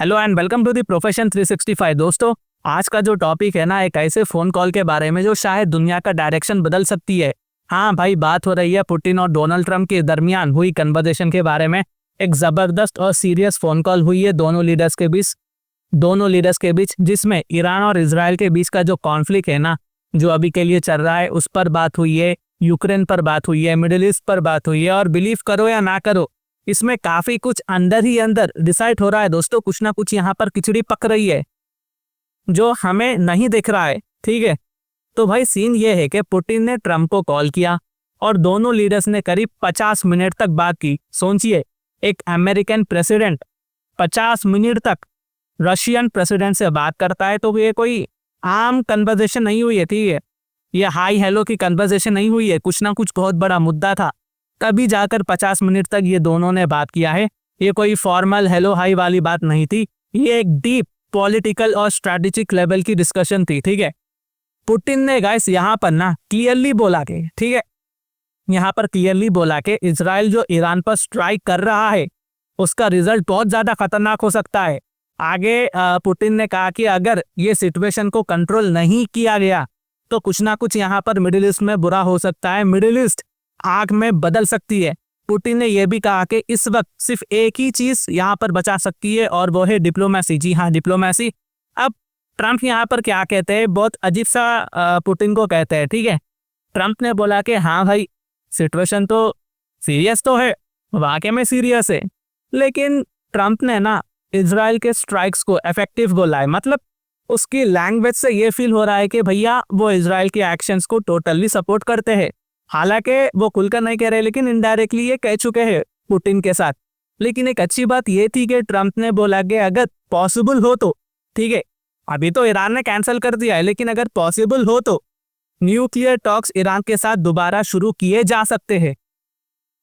Hello and welcome to the profession 365। दोस्तों, आज का जो टॉपिक है ना, एक ऐसे फोन कॉल के बारे में जो शायद दुनिया का डायरेक्शन बदल सकती है। हाँ भाई, बात हो रही है पुतिन और डोनाल्ड ट्रंप के दरमियान हुई कन्वर्सेशन के बारे में। एक जबरदस्त और सीरियस फोन कॉल हुई है दोनों लीडर्स के बीच, जिसमें ईरान और इजराइल के बीच का जो कॉन्फ्लिक्ट है ना, जो अभी के लिए चल रहा है, उस पर बात हुई है, यूक्रेन पर बात हुई है, मिडिल ईस्ट पर बात हुई है। और बिलीव करो या ना करो, इसमें काफी कुछ अंदर ही अंदर डिसाइड हो रहा है दोस्तों। कुछ ना कुछ यहाँ पर खिचड़ी पक रही है जो हमें नहीं दिख रहा है। ठीक है, तो भाई सीन ये है कि पुतिन ने ट्रंप को कॉल किया और दोनों लीडर्स ने करीब 50 मिनट तक बात की। सोचिए, एक अमेरिकन प्रेसिडेंट 50 मिनट तक रशियन प्रेसिडेंट से बात करता है, तो ये कोई आम कन्वर्सेशन नहीं हुई है। ठीक है, ये हाई हेलो की कन्वर्सेशन नहीं हुई है, कुछ ना कुछ बहुत बड़ा मुद्दा था, तभी जाकर 50 मिनट तक ये दोनों ने बात किया है। ये कोई फॉर्मल हेलो हाई वाली बात नहीं थी, ये एक डीप पॉलिटिकल और स्ट्रैटेजिक लेवल की डिस्कशन थी। ठीक है, पुतिन ने गाइस यहाँ पर ना क्लियरली बोला के, ठीक है, यहाँ पर क्लियरली बोला कि इजराइल जो ईरान पर स्ट्राइक कर रहा है उसका रिजल्ट बहुत ज्यादा खतरनाक हो सकता है। आगे पुतिन ने कहा कि अगर ये सिचुएशन को कंट्रोल नहीं किया गया तो कुछ ना कुछ यहाँ पर मिडिल ईस्ट में बुरा हो सकता है, मिडिल ईस्ट आग में बदल सकती है। पुतिन ने यह भी कहा कि इस वक्त सिर्फ एक ही चीज यहाँ पर बचा सकती है और वो है डिप्लोमेसी। जी हाँ, डिप्लोमेसी। अब ट्रंप यहाँ पर क्या कहते हैं, बहुत अजीब सा पुतिन को कहते हैं। ठीक है, ट्रंप ने बोला कि हाँ भाई, सिचुएशन तो सीरियस तो है, वाकई में सीरियस है, लेकिन ट्रंप ने ना इजराइल के स्ट्राइक्स को इफेक्टिव बोला है। मतलब उसकी लैंग्वेज से ये फील हो रहा है कि भैया वो इजराइल के एक्शंस को टोटली सपोर्ट करते हैं। हालांकि वो खुलकर नहीं कह रहे, लेकिन इनडायरेक्टली ये कह चुके हैं पुतिन के साथ। लेकिन एक अच्छी बात ये थी कि ट्रंप ने बोला कि अगर पॉसिबल हो तो, ठीक है, अभी तो ईरान ने कैंसिल कर दिया है, लेकिन अगर पॉसिबल हो तो न्यूक्लियर टॉक्स ईरान के साथ दोबारा शुरू किए जा सकते हैं।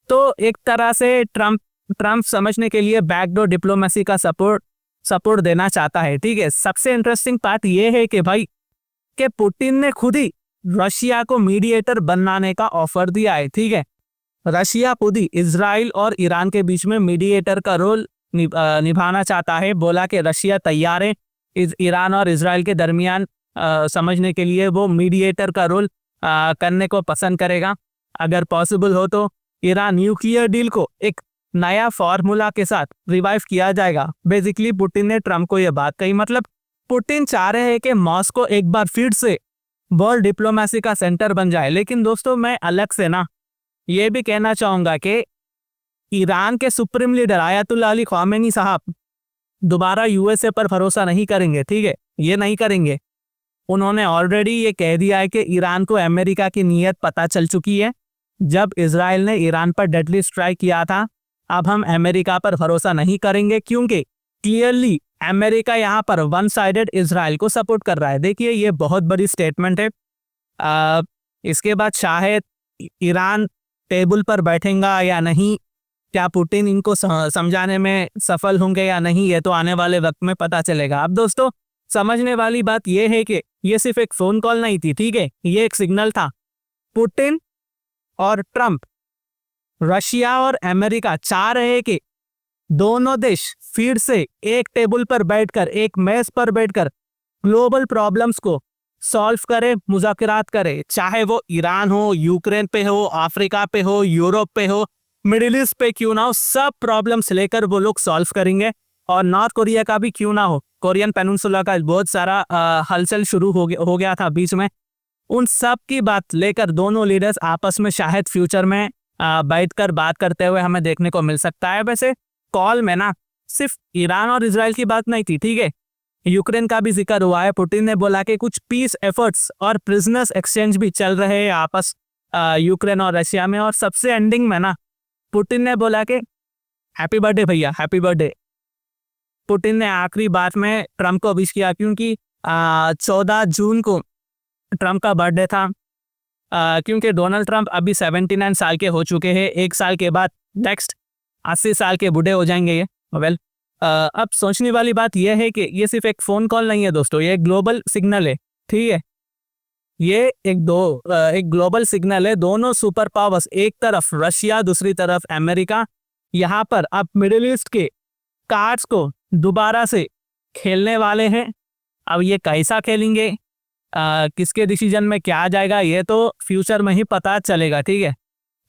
तो एक तरह से ट्रंप समझने के लिए बैकडोर डिप्लोमेसी का सपोर्ट देना चाहता है। ठीक है, सबसे इंटरेस्टिंग पार्ट ये है कि भाई कि पुतिन ने खुद ही रशिया को मीडिएटर बनाने का ऑफर दिया है। ठीक है, रशिया खुद ही इजराइल और ईरान के बीच में मीडिएटर का रोल निभाना चाहता है। बोला कि रशिया तैयार है ईरान और इजराइल के दरमियान समझने के लिए, वो मीडिएटर का रोल करने को पसंद करेगा। अगर पॉसिबल हो तो ईरान न्यूक्लियर डील को एक नया फॉर्मूला के साथ रिवाइव किया जाएगा। बेसिकली पुतिन ने ट्रंप को यह बात कही। मतलब पुतिन चाह रहे हैं कि मॉस्को एक बार फिर से वर्ल्ड डिप्लोमेसी का सेंटर बन जाए। लेकिन दोस्तों, मैं अलग से ना ये भी कहना चाहूंगा कि ईरान के supreme leader Ayatollah Ali Khamenei साहब दोबारा यूएसए पर भरोसा नहीं करेंगे। ठीक है, ये नहीं करेंगे। उन्होंने ऑलरेडी ये कह दिया है कि ईरान को अमेरिका की नीयत पता चल चुकी है। जब इजराइल ने ईरान पर डेडली स्ट्राइक किया था, अब हम अमेरिका पर भरोसा नहीं करेंगे, क्योंकि क्लियरली अमेरिका यहाँ पर वन साइडेड इजराइल को सपोर्ट कर रहा है। देखिए, ये बहुत बड़ी स्टेटमेंट है। इसके बाद शायद ईरान टेबल पर बैठेगा या नहीं, क्या पुतिन इनको समझाने में सफल होंगे या नहीं, ये तो आने वाले वक्त में पता चलेगा। अब दोस्तों, समझने वाली बात यह है कि ये सिर्फ एक फोन कॉल नहीं थी। ठीक है, ये एक सिग्नल था। पुतिन और ट्रंप, रशिया और अमेरिका चाह रहे हैं कि दोनों देश फिर से एक टेबल पर बैठकर, एक मेज पर बैठकर ग्लोबल प्रॉब्लम्स को सॉल्व करे, मुज़ाकरात करे। चाहे वो ईरान हो, यूक्रेन पे हो, अफ्रीका पे हो, यूरोप पे हो, मिडिल ईस्ट पे क्यों ना हो, सब प्रॉब्लम्स लेकर वो लोग सॉल्व करेंगे। और नॉर्थ कोरिया का भी क्यों ना हो, कोरियन पेनिनसुला का बहुत सारा हलचल शुरू हो गया था बीच में, उन सब की बात लेकर दोनों लीडर्स आपस में शायद फ्यूचर में बैठकर बात करते हुए हमें देखने को मिल सकता है। वैसे कॉल में ना सिर्फ ईरान और इजराइल की बात नहीं थी। ठीक है, यूक्रेन का भी जिक्र हुआ है। पुतिन ने बोला कि कुछ पीस एफर्ट्स और प्रिजनर्स एक्सचेंज भी चल रहे हैं आपस यूक्रेन और रशिया में। और सबसे एंडिंग में ना पुतिन ने बोला कि हैप्पी बर्थडे भैया, हैप्पी बर्थडे। पुतिन ने आखिरी बात में ट्रंप को विश किया, क्योंकि 14 जून को ट्रंप का बर्थडे था। क्योंकि डोनाल्ड ट्रंप अभी 79 साल के हो चुके हैं। एक साल के बाद नेक्स्ट 80 साल के बूढ़े हो जाएंगे ये। अब सोचने वाली बात यह है कि ये सिर्फ एक फोन कॉल नहीं है दोस्तों, ये एक ग्लोबल सिग्नल है। ठीक है, ये एक ग्लोबल सिग्नल है। दोनों सुपर पावर्स, एक तरफ रशिया, दूसरी तरफ अमेरिका, यहाँ पर अब मिडिल ईस्ट के कार्ड्स को दोबारा से खेलने वाले हैं। अब ये कैसा खेलेंगे, किसके डिसीजन में क्या आ जाएगा, ये तो फ्यूचर में ही पता चलेगा। ठीक है,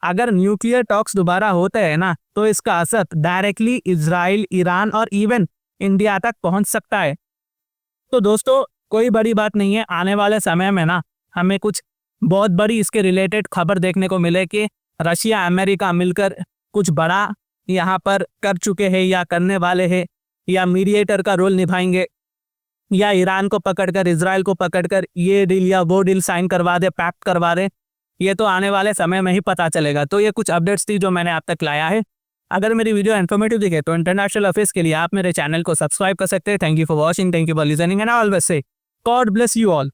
अगर न्यूक्लियर टॉक्स दोबारा होते हैं ना, तो इसका असर डायरेक्टली इजराइल, ईरान और इवन इंडिया तक पहुंच सकता है। तो दोस्तों कोई बड़ी बात नहीं है, आने वाले समय में ना हमें कुछ बहुत बड़ी इसके रिलेटेड खबर देखने को मिले कि रशिया अमेरिका मिलकर कुछ बड़ा यहाँ पर कर चुके हैं या करने वाले हैं, या मीडिएटर का रोल निभाएंगे, या ईरान को पकड़कर, इजराइल को पकड़कर ये डील या वो डील साइन करवा दे, पैक्ट करवा दे। ये तो आने वाले समय में ही पता चलेगा। तो ये कुछ अपडेट्स थी जो मैंने आप तक लाया है। अगर मेरी वीडियो इन्फॉर्मेटिव दिखे तो इंटरनेशनल अफेयर्स के लिए आप मेरे चैनल को सब्सक्राइब कर सकते हैं। Thank you for watching, thank you for listening and always say God bless you all.